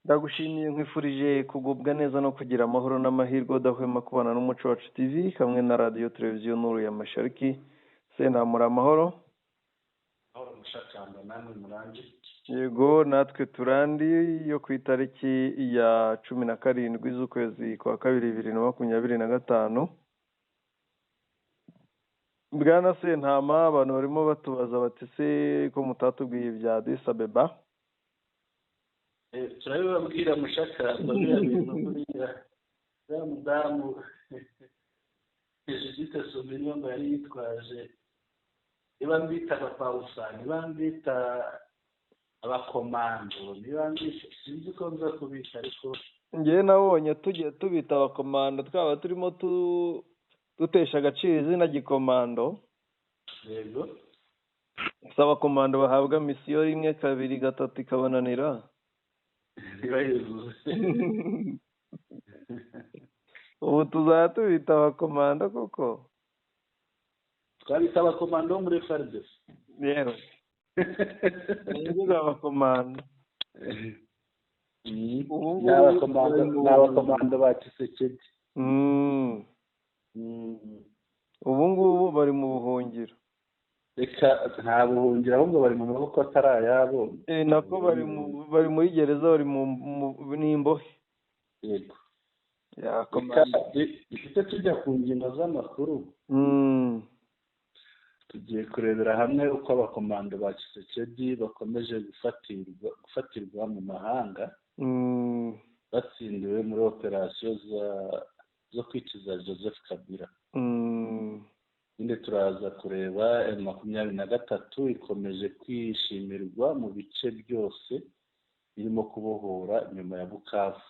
Ndagushimiye nkwifurije kugubwa neza no kugira amahoro n'amahirwe udahwema kubana n'umuco wacu TV hamwe na radio televiziyo Nuru ya Mashariki. Sentamura amahoro. Ahora mushakamba namwe murangi. Yego natwe turandi yo ku itariki ya 17 z'ukwezi kwa kabiri 2025. Bwana Sentama abantu barimo batubaza bati se ko mutatubwiye ibya Addis Abeba? Turabibabwira mushakamba bya bintu kuriya ya mudamu Judith Suminwa ngo yari yitwaje niba mbita abapawusa niba mbita abakomando niba mbita sinzi ko nza kubita ariko Ngewe nabonye tugiye tubita abakomando twaba turimo dutesha agaciro izina gikomando. yego Saba komando bahabwa misiyo rimwe kabiri gatatu ikabananira. ntibayuzuze Ubu tuzajya tubita abakomando koko. twabita abakomando bo muri FARDC Rero ninjye abakomando. n'abakomando ba Tshisekedi. Ubu ngubu bari mu buhungiro. Reka nta buhungiro ahubwo bari mu maboko atari ayabo. Nako bari muri gereza bari mu n'imbohe. Yego Ya komando. Dufite tujya ku ngingo z'amakuru tugiye kurebera hamwe uko abakomando ba Tshisekedi bakomeje gufatirwa mu mahanga batsindiwe muri operasiyo zo kwikiza Joseph Kabila. Inde turaza kureba M23 ikomeje kwishimirwa mu bice byose birimo kubohora nyuma ya Bukavu.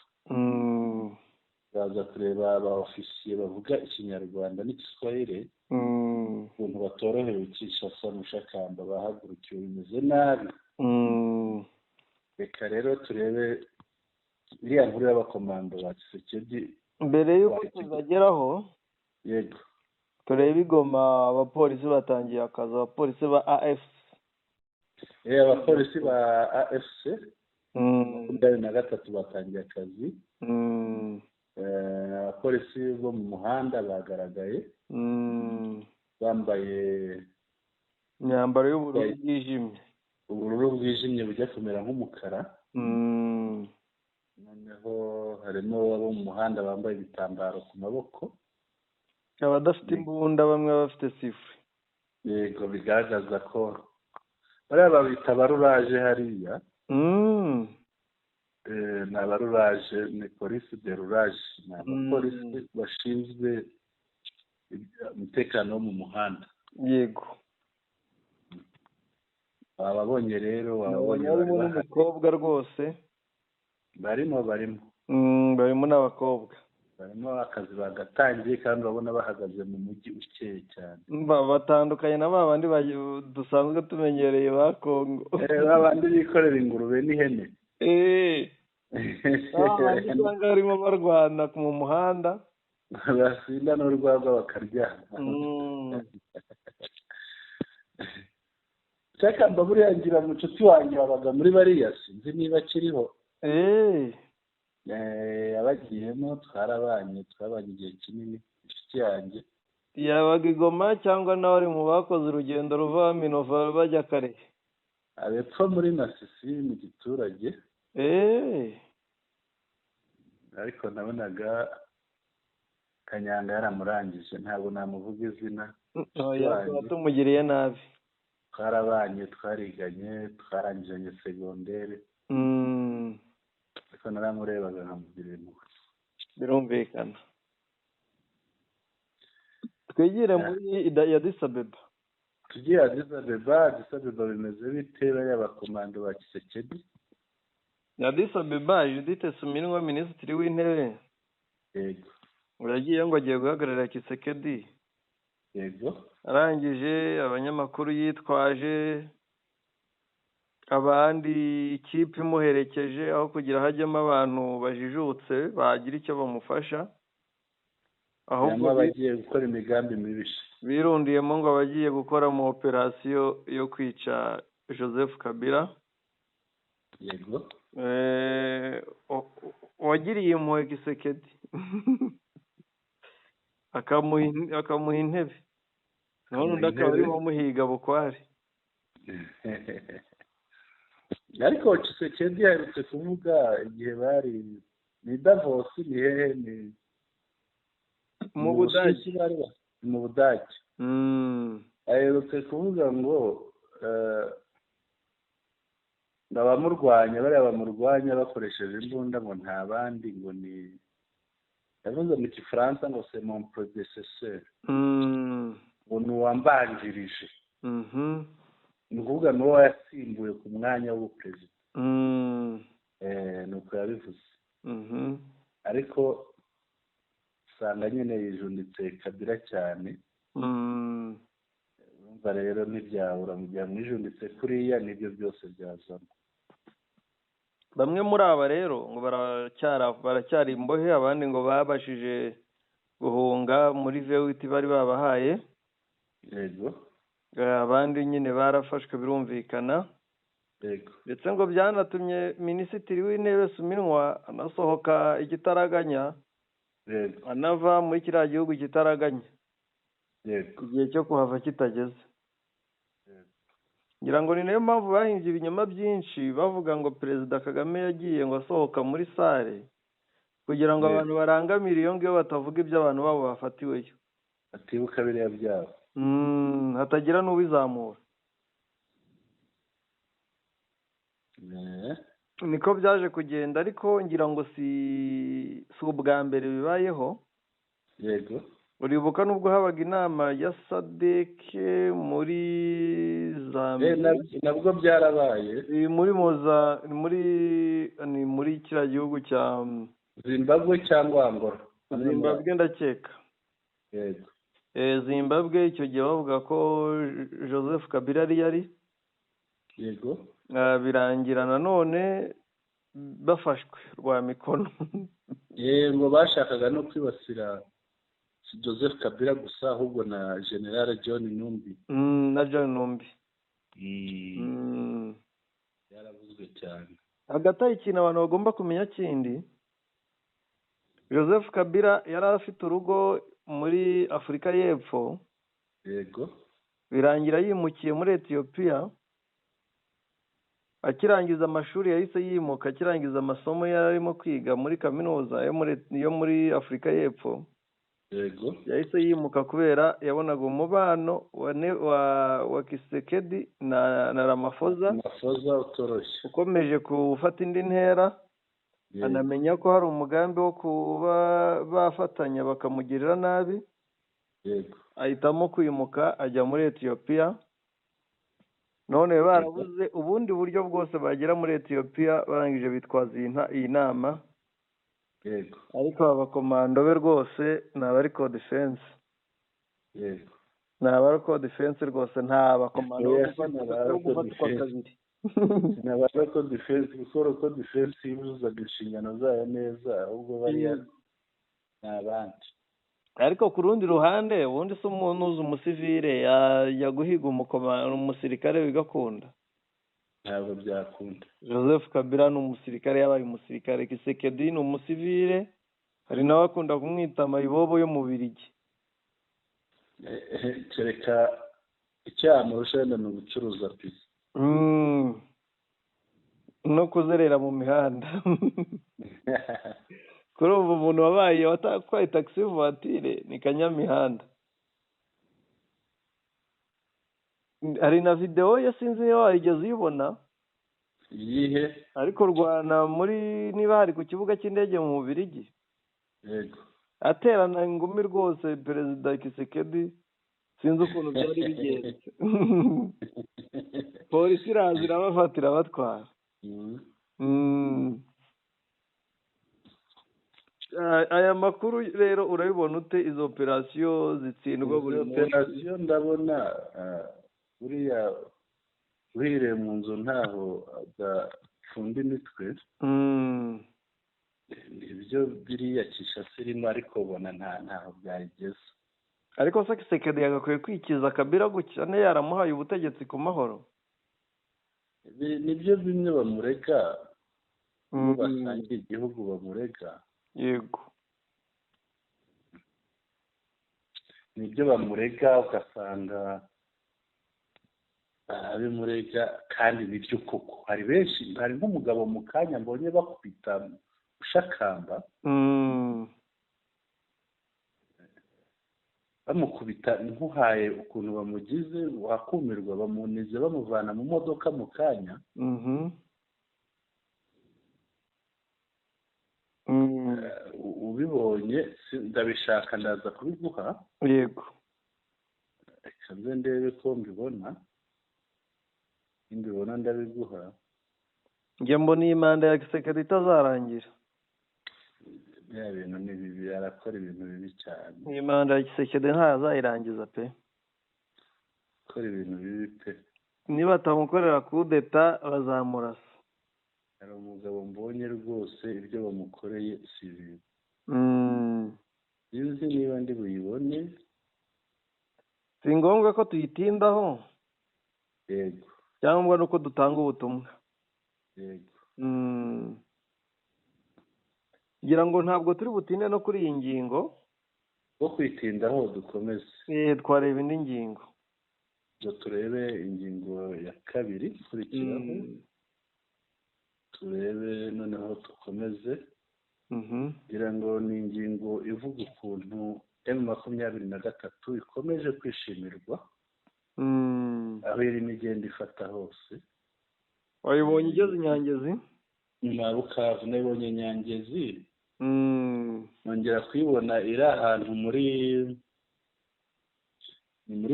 Turaza kureba aba ofisiye bavuga ikinyarwanda n'igiswahili ukuntu batorohewe Kinshasa mushakamba bahagurukiwe bimeze nabi. Reka rero turebe iriya nkuru y'abakomando ba Tshisekedi mbere y'uko tuzageraho. Yego turebe igoma abapolisi batangiye akazi abapolisi ba AFC. Abapolisi ba AFC 23 batangiye akazi. Abapolisi bo mu muhanda bagaragaye bambaye imyambaro y'ubururu bwijimye. Ubururu bwijimye bujya kumera nk'umukara. Noneho harimo abo mu muhanda bambaye ibitambaro ku maboko. Abadafite imbunda bamwe bafite sifuri. Yego bigaragaza ko bariya babita baruraje hariya. Ni abaruraje ni polisi de ruraje ni abapolisi bashinzwe umutekano wo mu muhanda. Yego ababonye rero barimo n'umukobwa rwose. barimo n'abakobwa barimo akazi bagatangiye kandi urabona bahagaze mu mujyi ukeye cyane. Batandukanye na babandi dusanzwe tumenyereye ba Kongo. Babandi bikorera ingurube n'ihene. Abandi usanga barimo barwana mu muhanda basinda n'urwagwa bakaryana. Cyakamba buriya ngira mucuti wanjye wabaga muri bariya sinzi niba akiriho. Abagiyemo twabanye igihe kinini inshuti yanjye. Yabaga igoma cyangwa nawe ari mu bakoze urugendo ruva Minova bajya kare? Abepfo muri Masisi mu giturage. Ariko nabonaga Kanyanga yaramurangije ntabwo namuvuga izina. Tumugiriye nabi. Twarabanye twariganye twarangije segondere. Ariko naramurebaga nkamugirira impuhwe. Birumvikana. Twegere muri Addis Abeba. Tugiye Addis Abeba bimeze bite y'abakomando ba Tshisekedi? Addis Abeba Judith Suminwa minisitiri w'intebe. Yego uragiye ngo agiye guhagarara Tshisekedi. Yego arangije abanyamakuru yitwaje abandi ikipe imuherekeje aho kugira hajyemo abantu bajijutse bagira icyo bamufasha ahubwo bagiye gukora imigambi mibisha. Birundiyemo ngo bagiye gukora mu operasiyo yo kwica Joseph Kabila. Yego wagiriye impuhwe Kisekedi akamuha intebe none undi akaba ari wamuhiga bukwari. ariko Tshisekedi yaherutse kuvuga igihe bari ni Davos, ni hehe, ni mu Budage. Mu Budage aherutse kuvuga ngo abamurwanya bariya bamurwanya bakoresheje imbunda ngo nta bandi ngo ni yavuze mu Gifaransa ngo c'est mon prédécesseur, ngo ni uwambanjirije, ni ukuvuga ni uwo yasimbuye ku mwanya w'ubuperezida. ni uko yabivuze. ariko usanga nyine yijunditse Kabila cyane. urumva rero ntibyabura mu gihe amwijunditse kuriya nibyo byose byazamo. Bamwe muri aba rero ngo baracyari imbohe, abandi ngo babashije guhunga muri vewiti bari babahaye. Yego. Abandi nyine barafashwe birumvikana. Yego. Ndetse ngo byanatumye minisitiri w'intebe Suminwa anasohoka igitaraganya. Yego. Anava muri kiriya gihugu igitaraganya. Yego. Igihe cyo kuhava kitageze. ngira ngo ni nayo mpamvu bahimbye ibinyoma byinshi bavuga ngo Perezida Kagame yagiye ngo asohoka muri sare kugira ngo abantu barangamire iyo ngiyo batavuga ibyo abantu babo bafatiweyo, atibuka biriya byabo, hatagira n'ubizamura. niko byaje kugenda, ariko ngira ngo si ubwa mbere bibayeho. Yego. uribuka nubwo habaga inama ya sadeke muri Zambia, nabwo byarabaye muri kiriya gihugu cya Zimbabwe cyangwa Angola. Zimbabwe ndakeka. Yego. Zimbabwe icyo gihe bavuga ko Joseph Kabila yari. Yego. birangira nanone bafashwe rwa mikono. Yego, bashakaga no kwibasira Joseph Kabila gusa ahubwo na General John Numbi. Na John Numbi. Yaravuzwe cyane. Hagati ikintu abantu bagomba kumenya kindi, Joseph Kabila yari afite urugo muri Afurika y'Epfo. Yego. birangira yimukiye muri Ethiopia. Akirangiza amashuri yahise yimuka, akirangiza amasomo yarimo kwiga muri kaminuza yo muri Afurika y'Epfo. Yego. yahise yimuka kubera yabonaga umubano wa Kisekedi na Ramaphosa utoroshye, ukomeje gufata indi ntera. Anamenya ko hari umugambi wo kuba bafatanya bakamugirira nabi. Yego. ahitamo kwimuka ajya muri Ethiopia. none barabuze ubundi buryo bwose bagera muri Ethiopia, barangije bitwaza iyi nama. Yego. ariko abakomando be rwose ni abari code defense. Yego. ni abari code defense rwose, nta bakomando bo gufatwa kabiri. ni abari code defense, kuko code defense yuzuzaga inshingano zayo neza, ahubwo bariya ni abandi. ariko ku rundi ruhande ubundi se umuntu uzi umusivile yajya guhiga umusirikare bigakunda? ntabwo byakunda. Joseph Kabila ni umusirikare, yabaye umusirikare. Kisekedi ni umusivile, hari nawe akunda kumwita mayibobo yo mu Bubiligi. kereka icyamurusha wenda ni ugucuruza pisi no kuzerera mu mihanda. kuri ubu umuntu wabaye watakwaye taxi voiture ni kanyamihanda. hari na video ye sinzi niba wayigeze uyibona. iyihe? ariko rwana muri niba hari ku kibuga cy'indege mu Bubiligi. Yego. aterana ingumi rwose Perezida Kisekedi, sinzi ukuntu byari bigenze. polisi iraza irabafatira batwara. aya makuru rero urabibona ute izo operasiyo zitsindwa buri munsi? operasiyo ndabona buriya uhiriye mu nzu ntaho adapfunda imitwe. ibyo biriya Kinshasa irimo, ariko ubona ntaho byayigeze. ariko se Kisekedi yagakwiye kwikiza Kabila gutya, ne yaramuhaye ubutegetsi ku mahoro. nibyo bimwe bamurega, iyo basangiye igihugu bamurega. Yego. Nibyo bamurega ugasanga abimurega kandi nibyo koko. Hari benshi, hari nk'umugabo mu kanya mbonye bakubita ushakamba, bamukubita nkuhaye ukuntu bamugize, wakumirwa, bamunize bamuvana mu modoka mu kanya. Ubibonye ndabishaka ndaza kubiguha. Yego. Reka nze ndebe ko mbibona, mbibona ndabiguha. Njye mbona iyi manda ya Kisekedi itazarangira. Ya bintu ni bibi, arakora ibintu bibi cyane. Iyi manda ya Kisekedi ntazayirangiza pe. Akora ibintu bibi pe. Niba atamukorera kudeta bazamurasa. Hari umugabo mbonye rwose ibyo bamukoreye si bibi. Sinzi niba ndi buyibone. Si ngombwa ko tuyitindaho. Yego. Cyangwa nuko dutanga ubutumwa. Yego. ngira ngo ntabwo turi butinde no kuri iyi ngingo. Bwo kwitindaho dukomeze. Twareba indi ngingo. Turebe ingingo ya kabiri ikurikiraho. Turebe noneho dukomeze. Ngira ngo ni ingingo ivuga ukuntu M23 ikomeje kwishimirwa. Aho irimo igenda ifata hose. Wayibonye igeze Nyangezi? Na Bukavu nabonye Nyangezi. Nongera kwibona iri ahantu muri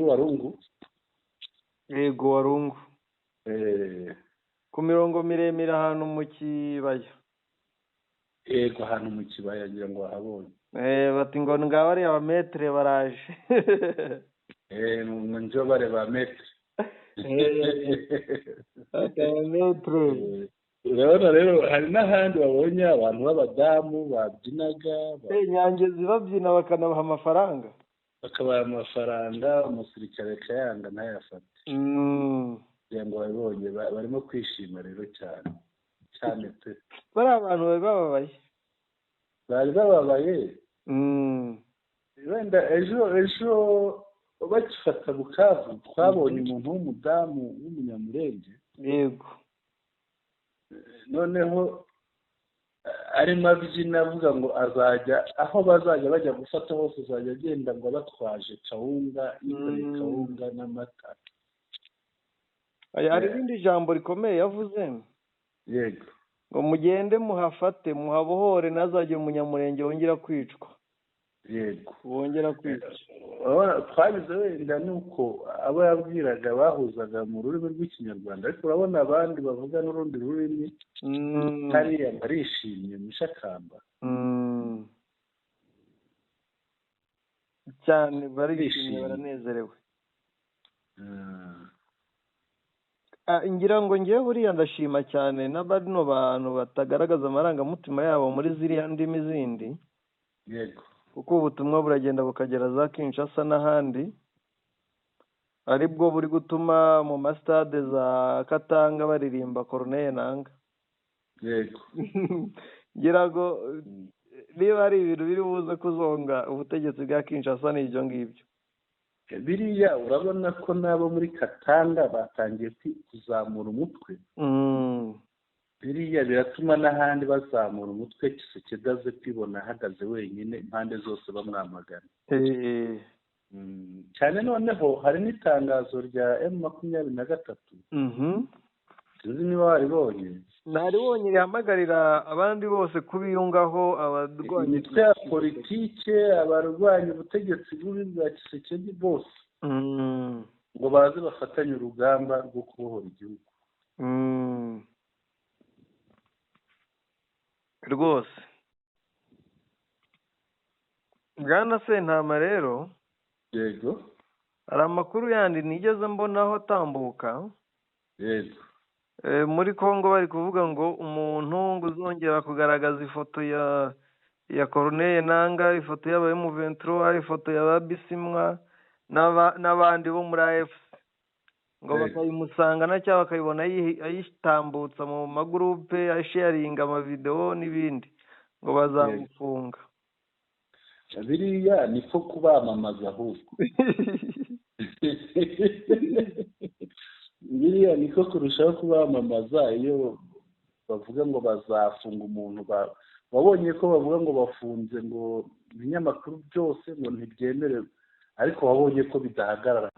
Warungu. Yego, Warungu. Ku mirongo miremire ahantu mu kibaya. Yego, ahantu mu kibaya ngira ngo wahabonye. Bati ngo ngaba ari abametre baraje. Njo bare ba metre. Abametre. Urabona rero hari n'ahandi babonye abantu b'abadamu babyinaga. Nyangezi babyina bakanabaha amafaranga. Bakabaha amafaranga, umusirikare kayanga ntayafate. Kugira ngo babibonye barimo kwishima rero cyane. Cyane pe. Bari abantu bababaye. Bari bababaye. Wenda ejo bakifata Bukavu twabonye umuntu w'umudamu w'umunyamurenge. Yego. Noneho arimo abyina avuga ngo azajya aho bazajya bajya gufata hose azajya agenda ngo batwaje kawunga, kawunga n'amata. Hari irindi jambo rikomeye yavuze. Yego. Ngo mugende muhafate muhabohore ntazagire umunyamurenge wongera kwicwa. Yego. Wongera kwicwa. Twabize wenda nuko abo yabwiraga bahuzaga mu rurimi rw'ikinyarwanda, ariko urabona abandi bavuga n'urundi rurimi hariya barishimye mu Shakamba. Cyane barishimye baranezerewe. Ngira ngo ngewe buriya ndashima cyane n'abano bantu batagaragaza amarangamutima yabo muri ziriya ndimi zindi. Yego. Kuko ubutumwa buragenda bukagera za Kinshasa n'ahandi, aribwo buri gutuma mu masitade za Katanga baririmba Corneille Nangaa. Yego. Ngira ngo niba ari ibintu biri buze kuzonga ubutegetsi bwa Kinshasa n'ibyo ngibyo. Biriya urabona ko nabo muri Katanga batangiye kuzamura umutwe. Biriya biratuma n'ahandi bazamura umutwe, Kisekedi aze kwibona ahagaze wenyine impande zose bamwamagana. Cyane noneho hari n'itangazo rya M23. Tuzi niba waribonye. Naribonye rihamagarira abandi bose kubiyungaho, abarwanya imitwe ya politike, abarwanya ubutegetsi bubi bwa Kisekedi bose, ngo baze bafatanye urugamba rwo kubohora igihugu. Rwose Bwana Sentama rero. Yego. Hari amakuru yandi nigeze mbonaho atambuka. Yego. Muri Kongo bari kuvuga ngo umuntu ngo uzongera kugaragaza ifoto ya Corneille Nangaa, ifoto y'aba M23, ifoto ya Bisimwa n'abandi bo muri AFC, ngo bakayimusangana cyangwa bakayibona ayitambutsa mu magurupe asharinga amavidewo n'ibindi ngo bazamufunga. biriya niko kubamamaza ahubwo biriya niko kurushaho kubamamaza. iyo bavuga ngo bazafunga umuntu, wabonye ko bavuga ngo bafunze ngo ibinyamakuru byose ngo ntibyemerewe, ariko wabonye ko bidahagarara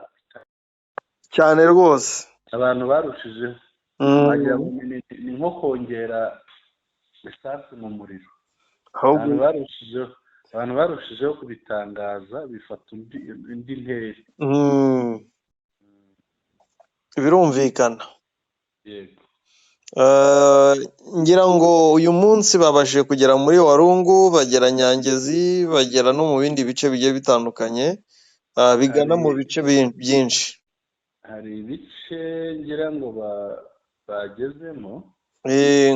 cyane rwose. abantu barushijeho ni nko kongera esanse mu muriro. abantu barushijeho kubitangaza bifata indi ntera. birumvikana. yego. ngira ngo uyu munsi babashije kugera muri Walungu, bagera Nyangezi, bagera no mu bindi bice bigiye bitandukanye bigana mu bice byinshi. hari ibice ngira ngo bagezemo,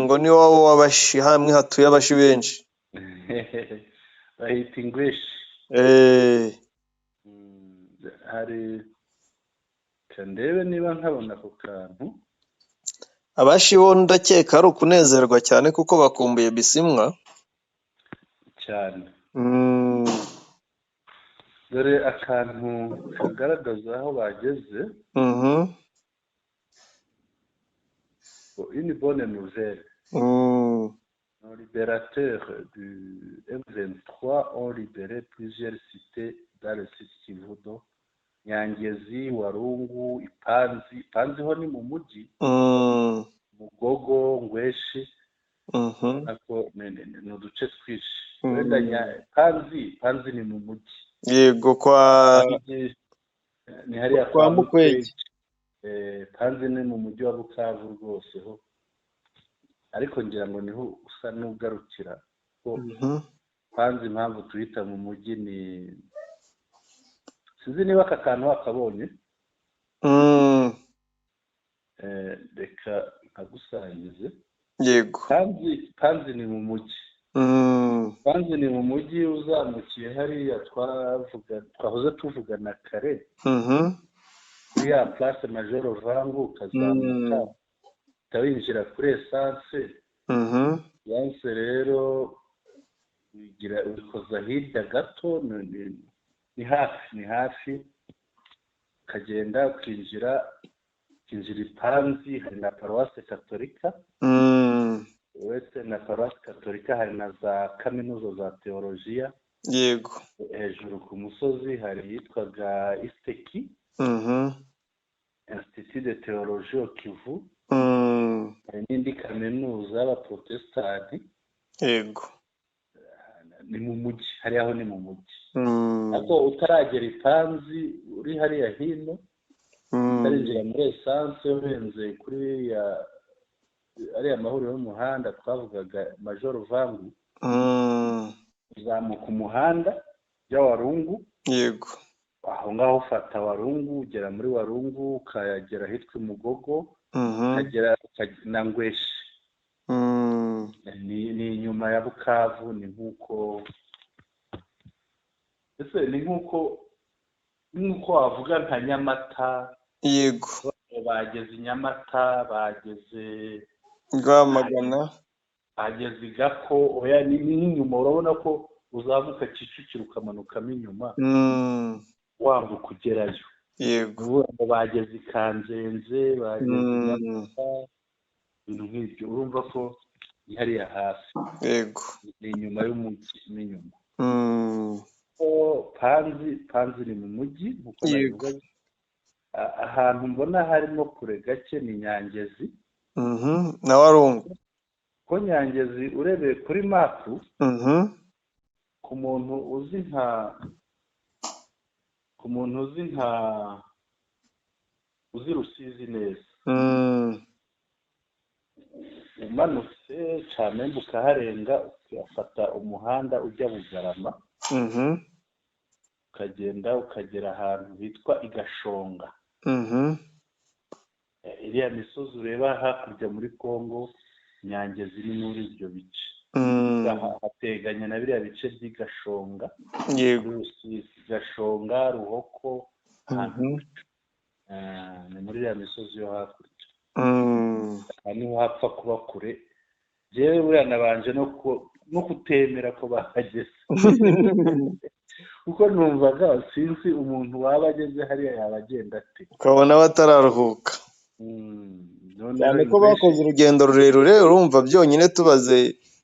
ngo ni wowe w'abashi, hamwe hatuye abashi benshi bahita ingweshi. hari ndebe niba nkabona ako kantu. abashi bo ndakeka ari ukunezerwa cyane kuko bakumbuye Bisimwa cyane. dore akantu kagaragaza aho bageze. une bonne nouvelle. Les libérateurs du M23 ont libéré plusieurs cités dans le sud Kivudo, Nyangezi, Walungu, Ipanzi ho ni mu mujyi, Mugogo, Ngweshi, nako ni uduce twinshi. wenda Ipanzi ni mu mujyi. yego, ni hariya kwa Mukwege. Ipanzi ni mu mujyi wa Bukavu rwose ho, ariko ngira ngo niho usa n'ugarukira ko Ipanzi impamvu tuhita mu mujyi ni sinzi niba aka kantu wakabonye. reka nkagusangize. yego, Ipanzi ni mu mujyi. Ipanzi ni mu mujyi, uzamukiye hariya twahoze tuvugana kare, kuri ya place Major Vangu, ukazamuka winjira kuri esanse. esanse rero ubikoza hirya gato, ni hafi ukagenda ukinjira Ipanzi. hari na paruwasi katolika, uretse na paruwasi katolika hari na za kaminuza za teolojiya. yego, hejuru ku musozi hari yitwaga Isteki, Institut de Théologie au Kivu. hari n'indi kaminuza y'abaprotestani. yego, ni mu mujyi, hariya ni mu mujyi. ariko utaragera Ipanzi uri hariya hino, utarinjira muri esanse, urenze kuri ariya mahuriro y'umuhanda twavugaga Major Vangu, uzamuka umuhanda ujya Walungu. yego, aho ngaho ufata Walungu, ugera muri Walungu ukagera ahitwa Mugogo, ukagera na Ngweshi. ni inyuma ya Bukavu. ni nk'uko wavuga nka Nyamata. yego, bageze i Nyamata, bageze Rwamagana, bageze i Gako. oya ni inyuma, urabona ko uzamuka Kicukiro ukamanukamo inyuma wambuka ugerayo. yego, bageze i Kanzenze, bageze i Nyamata, ibintu nk'ibyo. urumva ko ni hariya hafi. yego, ni inyuma y'umujyi, n'inyuma. Panzi ni mu mujyi. yego, ahantu mbona harimo kure gake ni Nyangezi na Walungu. ko Nyangezi urebeye kuri mapu, ku muntu uzi Rusizi neza, umanutse Kamembe ukaharenga, ugafata umuhanda ujya Bugarama, ukagenda ukagera ahantu hitwa Igashonga. iriya misozi ureba hakurya muri Kongo, Nyangezi ni muri ibyo bice. hateganya na biriya bice by'Igashonga. yego, Gashonga, Ruhoko, ni muri ya misozi yo hakurya Mm. niho hapfa kuba kure jewe buriya nabanje no kutemera ko bahageze kuko numvaga sinzi umuntu waba ageze hariya yaba agenda ate ukabona batararuhuka cyane ko bakoze urugendo rurerure urumva byonyine tubaze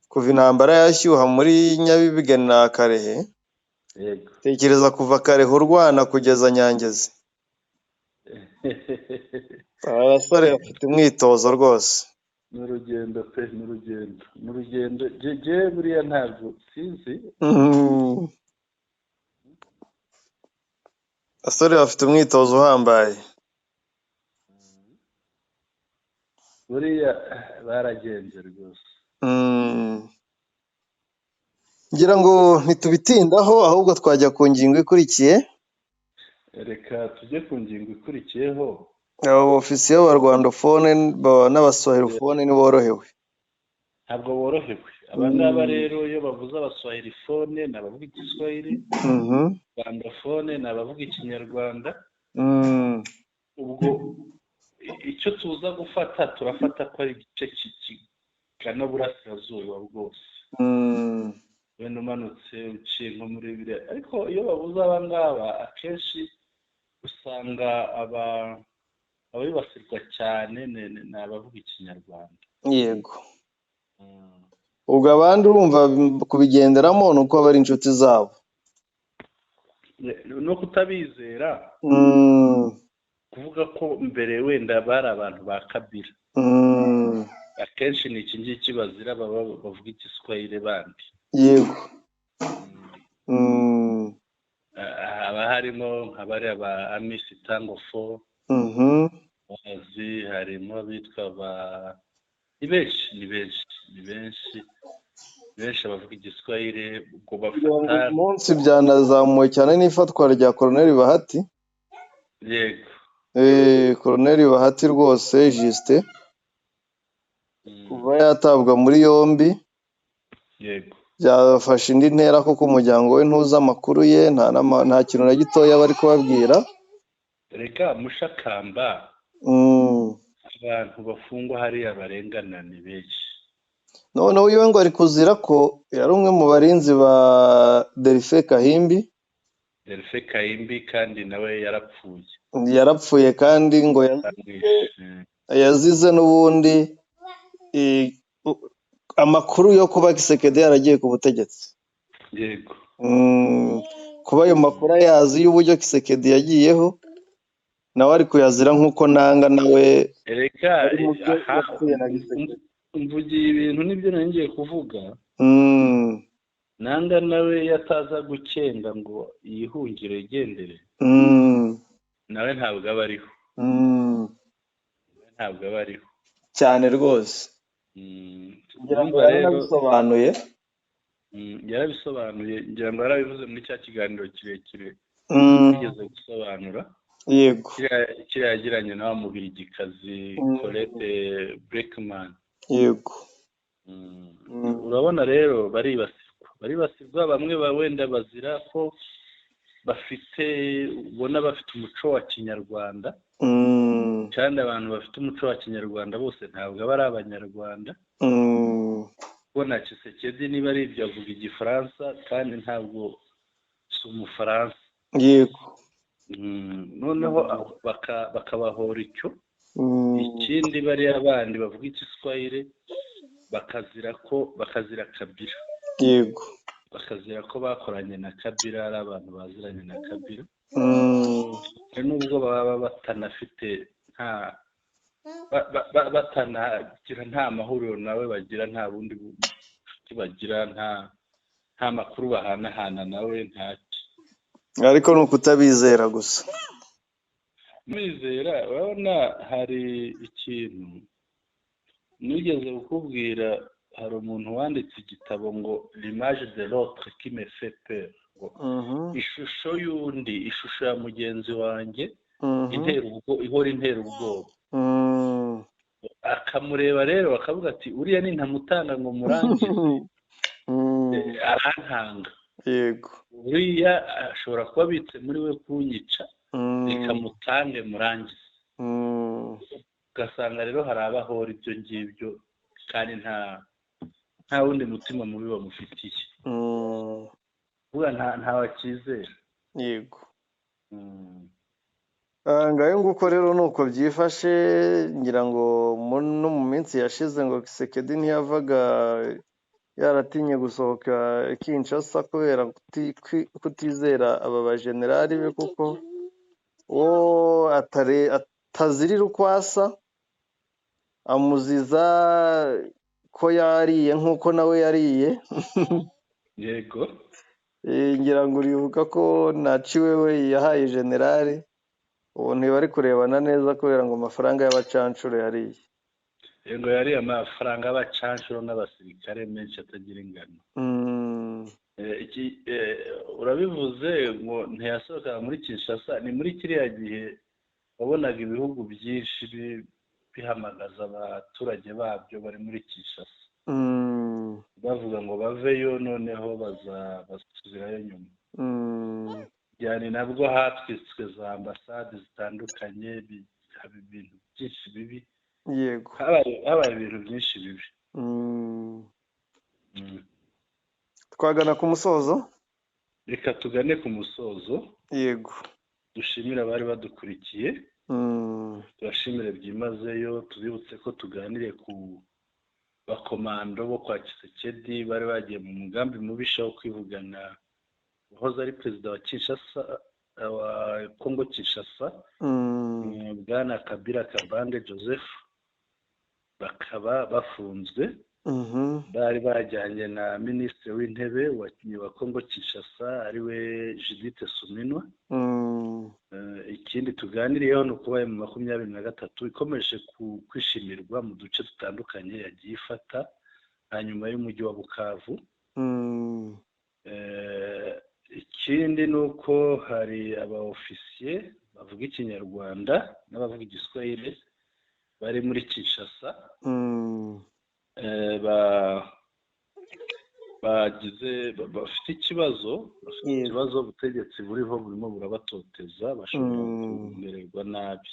kuva intambara yashyuha muri Nyabibiga na Karehe yego tekereza kuva Karehe urwana kugeza Nyangezi abasore bafite umwitozo rwose n'urugendo pe n'urugendo je buriya ntabwo sinzi abasore bafite umwitozo uhambaye buriya baragenze rwose ngira ngo ntitubitindaho ahubwo twajya ku ngingo ikurikiye reka tujye ku ngingo ikurikiyeho abo ofisiye b'abarwandofone n'abaswahilofone ntiborohewe ntabwo borohewe aba ngaba rero iyo bavuze abaswahilifone ni abavuga igiswahili rwandofone ni abavuga ikinyarwanda ubwo icyo tuza gufata turafata ko ari igice kigana burasirazuba bwose wenda umanutse uciye nko muri biriya ariko iyo bavuze aba ngaba akenshi usanga abibasirwa cyane ni abavuga ikinyarwanda yego ubwo abandi urumva kubigenderamo ni uko aba ari inshuti zabo no kutabizera kuvuga ko mbere wenda bari abantu ba Kabila akenshi ni iki ngiki bazira bavuga igiswahili bandi yego haba harimo nk'abari aba Amisi Tangofo bazi harimo abitwa ni benshi abavuga igiswahili ubwo bafata umunsi byanazamuwe cyane n'ifatwa rya Colonel Bahati yego Colonel Bahati rwose Justin kuva yatabwa muri yombi yego byafashe indi ntera kuko umuryango we ntuzi amakuru ye nta kintu na gitoya bari kubabwira reka mushakamba abantu bafungwa hariya barengana ni benshi noneho uyu ngo ari kuzira ko yari umwe mu barinzi ba Delphin Kayimbi kandi nawe yarapfuye kandi ngo yazize n'ubundi amakuru yo kuba Kisekedi yaragiye ku butegetsi yego kuba ayo makuru ayazi y'uburyo Kisekedi yagiyeho nawe ari kuyazira nk'uko nanga nawe reka mvugiye ibintu nibyo ngiye kuvuga nanga nawe yataza gukenga ngo yihungire igendere nawe ntabwo aba ariho cyane rwose yarabisobanuye ngira ngo yarabivuze muri cya kiganiro kirekire yigeze gusobanura yego kiriya yagiranye na wa mubirigikazi Colette Braeckman yego urabona rero baribasirwa bamwe wenda bazira ko ubona bafite umuco wa kinyarwanda kandi abantu bafite umuco wa kinyarwanda bose ntabwo aba ari abanyarwanda kubona Kisekedi niba ari ibyo avuga igifaransa kandi ntabwo si umufaransa yego noneho bakabahora icyo ikindi bariya bandi bavuga igiswahili bakazira Kabila yego bakazira ko bakoranye na Kabila ari abantu baziranye na Kabila nubwo baba batanafite batanagira nta mahuriro nawe bagira nta bundi bucuti bagira nta makuru bahanahana nawe ntacyo ariko ni ukutabizera gusa mwizera urabona hari ikintu nigeze kukubwira hari umuntu wanditse igitabo ngo l'image de l'autre qui me fait peur ishusho y'undi ishusho ya mugenzi wanjye ihora intera ubwoba akamureba rero bakavuga ati uriya ni ntamutanga ngo murangize arantanga yego uriya ashobora kuba abitse muri we kunyica reka mutange murangize. Ugasanga rero hari abahora ibyo ngibyo kandi nta wundi mutima mubi bamufitiye, uvuga nta wakizera. yego. Ngayo nguko rero nuko byifashe, ngira ngo no mu minsi yashize ngo Kisekedi ntiyavaga yaratinye gusohoka Kinshasa kubera kutizera aba bajenerali be, kuko uwo atazirira uko asa amuziza ko yariye nk'uko nawe yariye. Yego. Ngira ngo uribuka ko naciwe we yahaye generali, ubu ntibari kurebana neza kubera ngo amafaranga y'abacancuro yariye. Yego, yariye amafaranga y'abacancuro n'abasirikare menshi atagira ingano. Urabivuze ngo ntiyasohoka muri Kinshasa, ni muri kiriya gihe wabonaga ibihugu byinshi bihamagaza abaturage babyo bari muri Kinshasa, bavuga ngo baveyo noneho bazasubirayo nyuma. Yani nabwo hatwiswe za ambasade zitandukanye, haba ibintu byinshi bibi. Yego, habaye ibintu byinshi bibi. twagana ku musozo. Reka tugane ku musozo. Yego, dushimire abari badukurikiye, turashimire byimazeyo, tubibutse ko tuganiriye ku bakomando bo kwa Tshisekedi bari bagiye mu mugambi mubisha wo kwivugana uhoze ari perezida wa Kinshasa, wa Kongo Kinshasa, Bwana Kabila Kabange Joseph, bakaba bafunzwe. Bari bajyanye na minisitiri w'intebe wa Kongo Kinshasa ariwe Judith Suminwa. Ikindi tuganiriyeho ni ukuba mu 2023 ikomeje kwishimirwa mu duce dutandukanye yagiye ifata hanyuma y'umujyi wa Bukavu. Ikindi ni uko hari aba-ofisiye bavuga ikinyarwanda n'abavuga igiswahili bari muri Kinshasa, bafite ikibazo ubutegetsi buriho burimo burabatoteza, bashobora kumererwa nabi.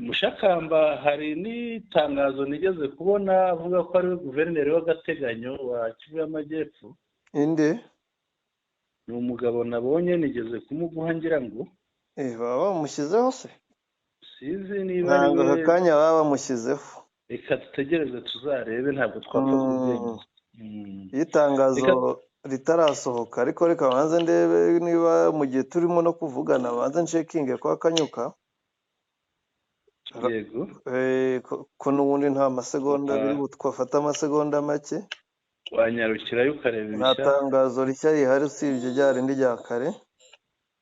Mushakamba, hari n'itangazo nigeze kubona avuga ko ari guverineri w'agateganyo wa Kivu y'Amajyepfo. Inde? Ni umugabo nabonye nigeze kumuguha ngira ngo. Baba bamushyizeho se? Sizi niba ntabwo aka kanya baba bamushyizeho. Reka dutegereze tuzarebe, ntabwo twapfa kubyemeza. Iyo itangazo ritarasohoka, ariko reka banze ndebe niba mu gihe turimo no kuvugana banze nshekinge kwa Kanyuka. Yego. Ko n'ubundi nta masegonda biri butwafata amasegonda make. Wanyarukirayo ukareba nta tangazo rishya rihari usibye rya rindi rya kare.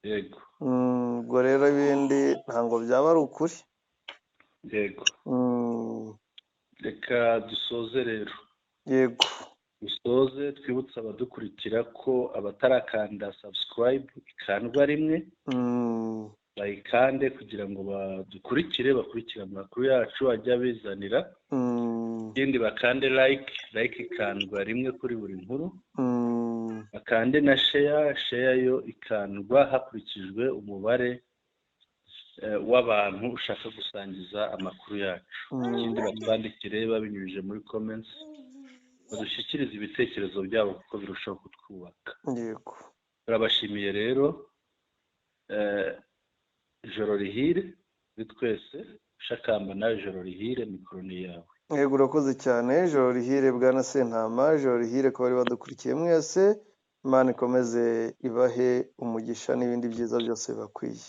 Yego. Ubwo rero ibindi ntabwo byaba ari ukuri. Yego. Reka dusoze rero. Yego, dusoze twibutsa abadukurikira ko abatarakanda subscribe ikandwa rimwe, bayikande kugira ngo bakurikire amakuru yacu ajya bizanira. Ikindi bakande like ikandwa rimwe kuri buri nkuru, bakande na share yo ikandwa hakurikijwe umubare w'abantu ushaka gusangiza amakuru yacu. Ikindi batwandikire babinyujije muri comments, badushyikiriza ibitekerezo byabo kuko birushaho kutwubaka. Yego, turabashimiye rero. Ijoro rihire kuri twese. Shakamba nawe ijoro rihire, mikoro ni yawe. Yego, urakoze cyane. Ijoro rihire Bwana Sentama, ijoro rihire ko bari badukurikiye mwese. Imana ikomeze ibahe umugisha n'ibindi byiza byose bibakwiye.